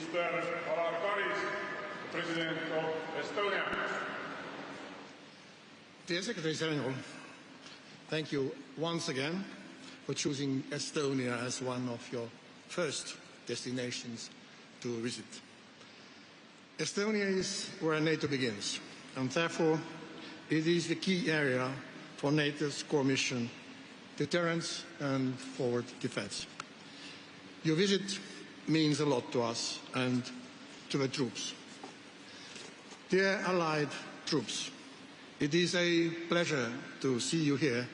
Mr. Amaravati, President of Estonia. Dear Secretary General, thank you once again for choosing Estonia as one of your first destinations to visit. Estonia is where NATO begins, and therefore it is the key area for NATO's core mission, deterrence and forward defense. Your visit means a lot to us and to the troops. Dear Allied troops, it is a pleasure to see you here,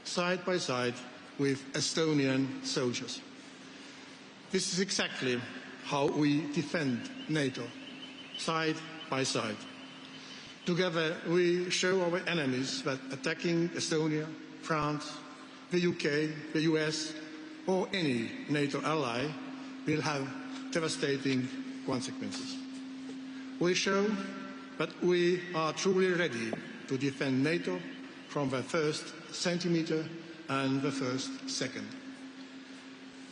side by side with Estonian soldiers. This is exactly how we defend NATO, side by side. Together we show our enemies that attacking Estonia, France, the UK, the US, or any NATO ally will have devastating consequences. We show that we are truly ready to defend NATO from the first centimetre and the first second.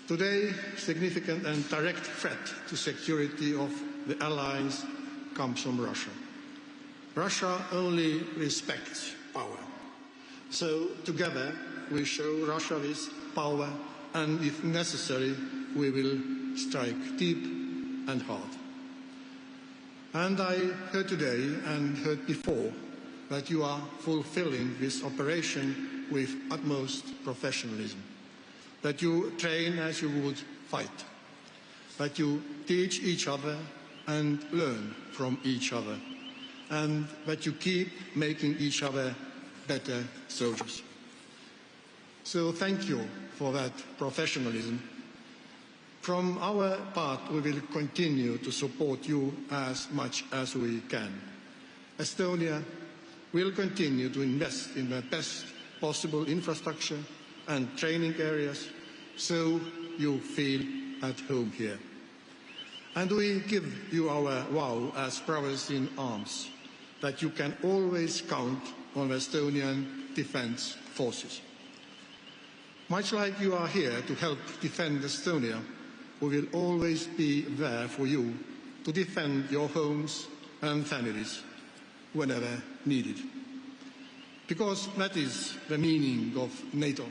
Today, significant and direct threat to security of the Allies comes from Russia. Russia only respects power. So together we show Russia this power, and if necessary we will strike deep and hard. And I heard today and heard before that you are fulfilling this operation with utmost professionalism, that you train as you would fight, that you teach each other and learn from each other, and that you keep making each other better soldiers. So thank you for that professionalism. From our part, we will continue to support you as much as we can. Estonia will continue to invest in the best possible infrastructure and training areas so you feel at home here. And we give you our vow as brothers in arms that you can always count on the Estonian Defence Forces. Much like you are here to help defend Estonia, we will always be there for you to defend your homes and families whenever needed. Because that is the meaning of NATO.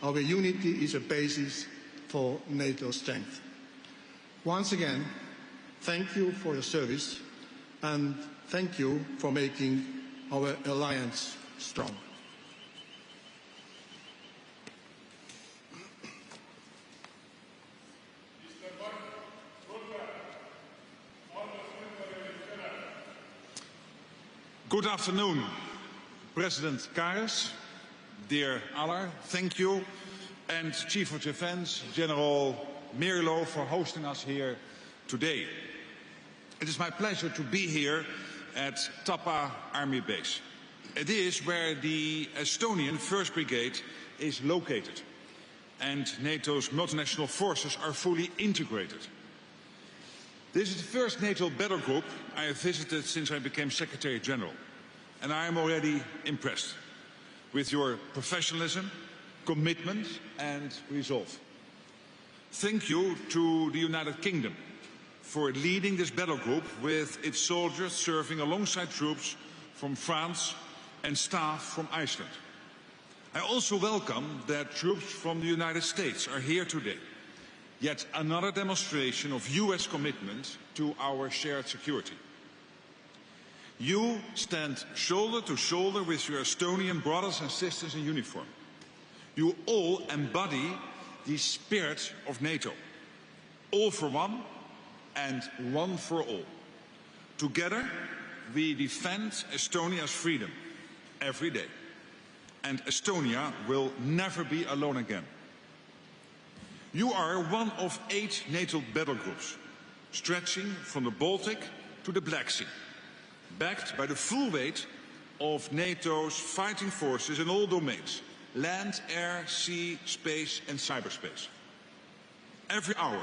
Our unity is a basis for NATO's strength. Once again, thank you for your service and thank you for making our alliance strong. Good afternoon, President Karas, dear Allard, thank you, and Chief of Defence, General Mirlo, for hosting us here today. It is my pleasure to be here at Tapa Army Base. It is where the Estonian 1st Brigade is located, and NATO's multinational forces are fully integrated. This is the first NATO battle group I have visited since I became Secretary General, and I am already impressed with your professionalism, commitment and resolve. Thank you to the United Kingdom for leading this battle group with its soldiers serving alongside troops from France and staff from Iceland. I also welcome that troops from the United States are here today. Yet another demonstration of US commitment to our shared security. You stand shoulder to shoulder with your Estonian brothers and sisters in uniform. You all embody the spirit of NATO. All for one and one for all. Together we defend Estonia's freedom every day. And Estonia will never be alone again. You are one of 8 NATO battle groups, stretching from the Baltic to the Black Sea, backed by the full weight of NATO's fighting forces in all domains: land, air, sea, space and cyberspace. Every hour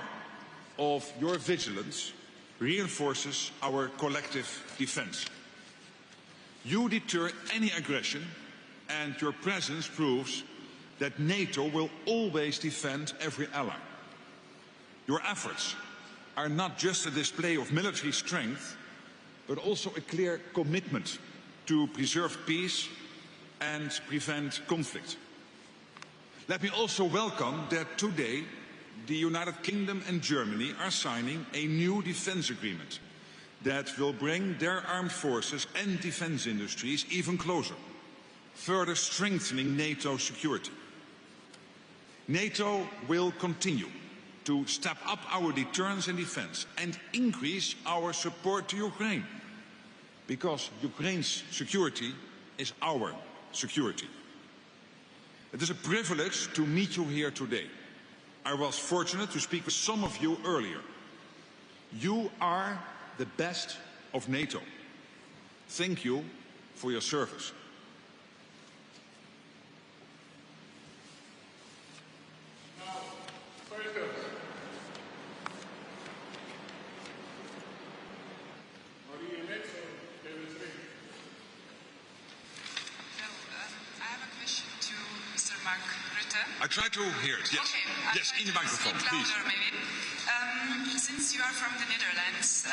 of your vigilance reinforces our collective defense. You deter any aggression, and your presence proves that NATO will always defend every ally. Your efforts are not just a display of military strength, but also a clear commitment to preserve peace and prevent conflict. Let me also welcome that today the United Kingdom and Germany are signing a new defense agreement that will bring their armed forces and defense industries even closer, further strengthening NATO security. NATO will continue to step up our deterrence and defense and increase our support to Ukraine, because Ukraine's security is our security. It is a privilege to meet you here today. I was fortunate to speak with some of you earlier. You are the best of NATO. Thank you for your service. Rutte. I try to hear it, yes. Okay, yes, in the microphone, please. Louder, maybe. Since you are from the Netherlands,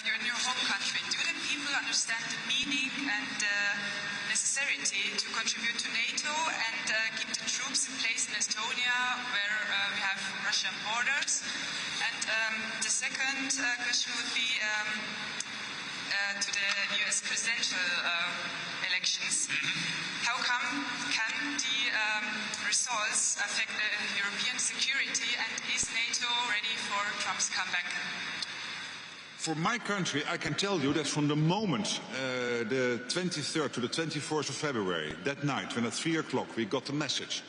your new home country, do the people understand the meaning and the necessity to contribute to NATO and keep the troops in place in Estonia, where we have Russian borders? And the second question would be to the US presidential elections. How come can the results affect the European security, and is NATO ready for Trump's comeback? For my country, I can tell you that from the moment the 23rd to the 24th of February, that night when at 3 o'clock we got the message,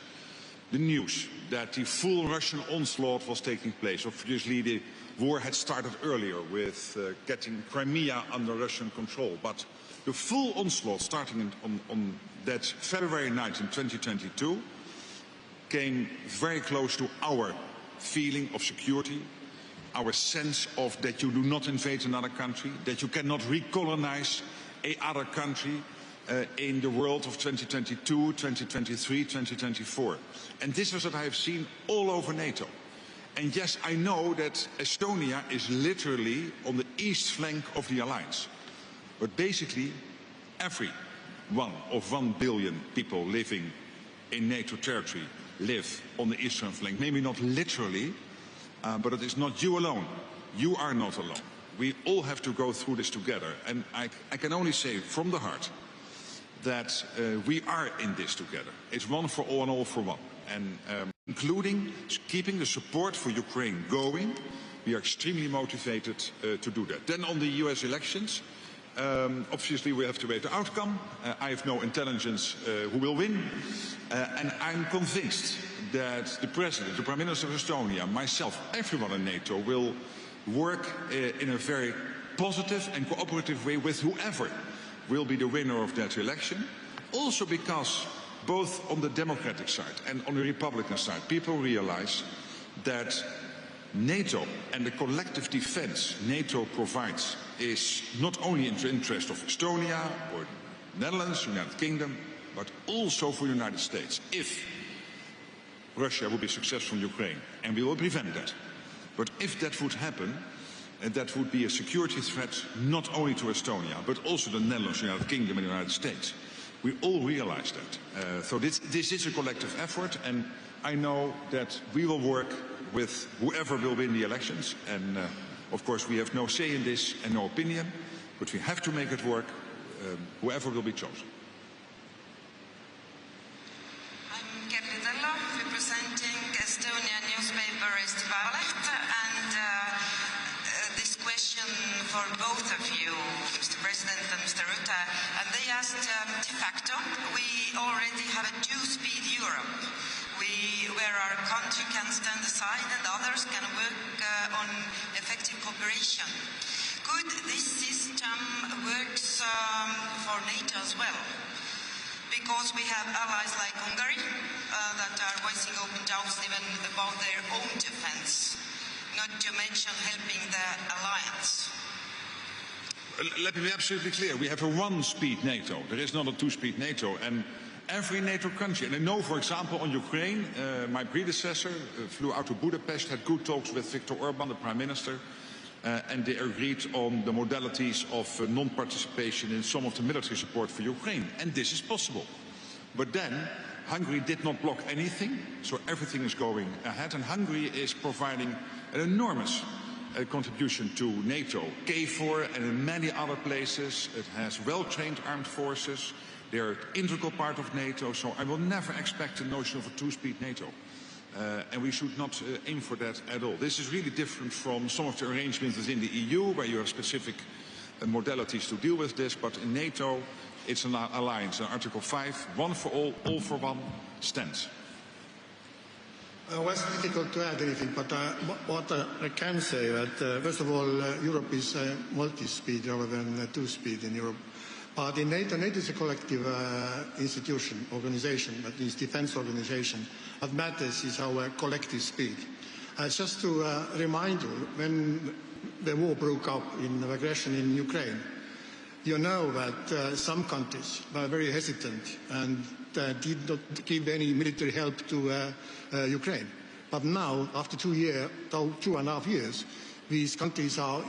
the news that the full Russian onslaught was taking place. Obviously the war had started earlier with getting Crimea under Russian control, but the full onslaught starting on that February night in 2022 came very close to our feeling of security, our sense of that you do not invade another country, that you cannot recolonize another country in the world of 2022, 2023, 2024. And this is what I have seen all over NATO. And yes, I know that Estonia is literally on the east flank of the alliance. But basically, every one of 1 billion people living in NATO territory live on the eastern flank. Maybe not literally, but it is not you alone. You are not alone. We all have to go through this together. And I can only say from the heart that we are in this together. It's one for all and all for one. And including keeping the support for Ukraine going, we are extremely motivated to do that. Then on the US elections, obviously we have to wait the outcome. I have no intelligence who will win. And I'm convinced that the President, the Prime Minister of Estonia, myself, everyone in NATO will work in a very positive and cooperative way with whoever will be the winner of that election. Also because both on the Democratic side and on the Republican side, people realize that NATO and the collective defense NATO provides is not only in the interest of Estonia or Netherlands, United Kingdom, but also for the United States. If Russia will be successful in Ukraine, and we will prevent that. But if that would happen, that would be a security threat not only to Estonia, but also the Netherlands, United Kingdom and the United States. We all realize that. So this is a collective effort, and I know that we will work with whoever will win the elections. And of course we have no say in this and no opinion, but we have to make it work, whoever will be chosen. Representing Estonian newspaper Estvallet, and this question for both of you, Mr. President and Mr. Rutte, and they asked de facto, we already have a two-speed Europe, where our country can stand aside and others can work on effective cooperation. Could this system work for NATO as well? Because we have allies like Hungary that are voicing open doubts even about their own defense, not to mention helping the alliance. Let me be absolutely clear. We have a one-speed NATO. There is not a two-speed NATO. And every NATO country, and I know, for example, on Ukraine, my predecessor flew out to Budapest, had good talks with Viktor Orban, the Prime Minister, and they agreed on the modalities of non-participation in some of the military support for Ukraine. And this is possible. But then Hungary did not block anything, so everything is going ahead, and Hungary is providing an enormous contribution to NATO, KFOR and in many other places. It has well-trained armed forces. They are an integral part of NATO, so I will never expect a notion of a two-speed NATO. And we should not aim for that at all. This is really different from some of the arrangements within the EU, where you have specific modalities to deal with this, but in NATO, it's an alliance. Article 5, one for all for one, stands. Well, it's difficult to add anything, but what I can say that, first of all, Europe is multi-speed rather than two-speed in Europe. But in NATO, NATO is a collective institution, organization, that is defense organization. What matters is our collective speed. Just to remind you, when the war broke up in aggression in Ukraine, you know that some countries were very hesitant and did not give any military help to Ukraine. But now, after 2.5 years, these countries are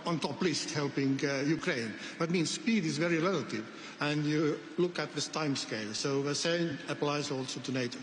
on top list helping Ukraine. That means speed is very relative, and you look at this time scale. So the same applies also to NATO.